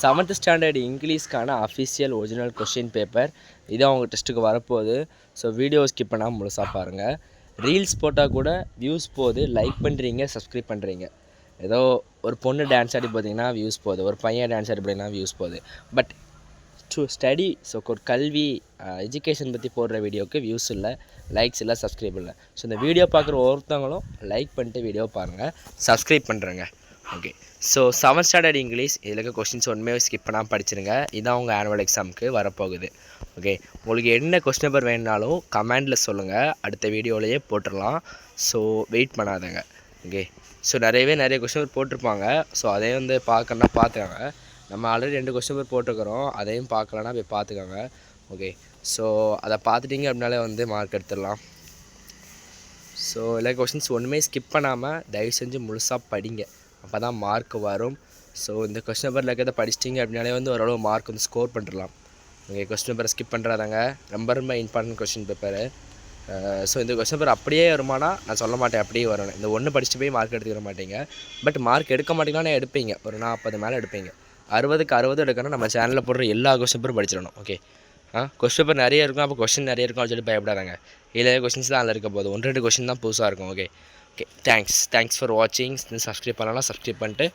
7th standard இங்கிலீஷ்க்கான official original question paper இது அவங்க டெஸ்ட்டுக்கு வரப்போகுது. ஸோ வீடியோ ஸ்கிப் பண்ணாமல் முழுசாக பாருங்கள். ரீல்ஸ் போட்டால் கூட வியூஸ் போகுது, லைக் பண்ணுறீங்க, சப்ஸ்கிரைப் பண்ணுறீங்க. ஏதோ ஒரு பொண்ணு டான்ஸ் ஆடி பார்த்தீங்கன்னா வியூஸ் போகுது, ஒரு பையன் டான்ஸ் ஆடி பார்த்தீங்கன்னா வியூஸ் போகுது. பட் டு ஸ்டடி, ஸோ ஒரு கல்வி எஜுகேஷன் பற்றி போடுற வீடியோவுக்கு வியூஸ் இல்லை, லைக்ஸ் இல்லை, சப்ஸ்கிரைப் இல்லை. ஸோ இந்த வீடியோ பார்க்குற ஒருத்தவங்களும் லைக் பண்ணிட்டு வீடியோ பாருங்கள், சப்ஸ்கிரைப் பண்ணுறேங்க. Okay, so 7th standard English இதில் இருக்க கொஸ்டின்ஸ் ஒன்றுமே ஸ்கிப் பண்ணாமல் படிச்சிருங்க. இதுதான் உங்கள் ஆனுவல் எக்ஸாமுக்கு வரப்போகுது. ஓகே, உங்களுக்கு என்ன கொஸ்டின் பேப்பர் வேணுனாலும் கமெண்டில் சொல்லுங்கள், அடுத்த வீடியோலையே போட்டுடலாம். ஸோ வெயிட் பண்ணாதங்க. ஓகே, ஸோ நிறைய கொஸ்டின் பேப்பர் போட்டிருப்பாங்க. ஸோ அதையும் வந்து பார்க்கணுன்னா பார்த்துக்காங்க. நம்ம ஆல்ரெடி 2 கொஸ்டின் பேப்பர் போட்டிருக்கிறோம், அதையும் பார்க்கலன்னா போய் பார்த்துக்கோங்க. ஓகே, ஸோ அதை பார்த்துட்டிங்க அப்படின்னாலே வந்து மார்க் எடுத்துடலாம். ஸோ எல்லா கொஸ்டின்ஸ் ஒன்றுமே ஸ்கிப் பண்ணாமல் தயவு செஞ்சு முழுசாக படிங்க, அப்போ தான் மார்க் வரும். ஸோ இந்த கொஸ்டின் பேப்பரில் இருக்கிறத படிச்சிட்டிங்க அப்படின்னாலே வந்து ஓரளவு மார்க் வந்து ஸ்கோர் பண்ணிடலாம். ஓகே, கொஸ்டின் பேப்பரை ஸ்கிப் பண்ணுறாதாங்க, ரொம்ப இம்பார்ட்டன்ட் கொஸ்டின் பேப்பரு. ஸோ இந்த கொஸ்டின் பேப்பர் அப்படியே வருமானா நான் சொல்ல மாட்டேன், அப்படியே வரணும். இந்த ஒன்று படிச்சுட்டு போய் மார்க் எடுத்துக்கிற மாட்டீங்க. பட் மார்க் எடுக்க மாட்டீங்கன்னா எடுப்பீங்க, ஒரு 40 மேலே எடுப்பீங்க. 60க்கு 60 எடுக்கணும். நம்ம சேனலில் போடுற எல்லா கொஸ்டின் பேப்பரும் படிச்சிடணும். ஓகே, கொஸ்டின் பேப்பர் நிறைய இருக்கும், அப்போ கொஸ்டின் நிறைய இருக்கும் அப்படின்னு சொல்லி பயப்படாதாங்க. இல்லை கொஸ்டின்ஸ் தான் அதில் இருக்க போது, 1-2 கொஸ்டின் தான் புதுசாக இருக்கும். ஓகே ஓகே, தேங்க்ஸ் ஃபார் வாட்சிங். சப்ஸ்கிரைப் பண்ணலாம், சப்ஸ்கிரைப் பண்ணிட்டு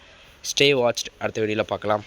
ஸ்டே வாட்ச்ட். அடுத்த வீடியோவில் பார்க்கலாம்.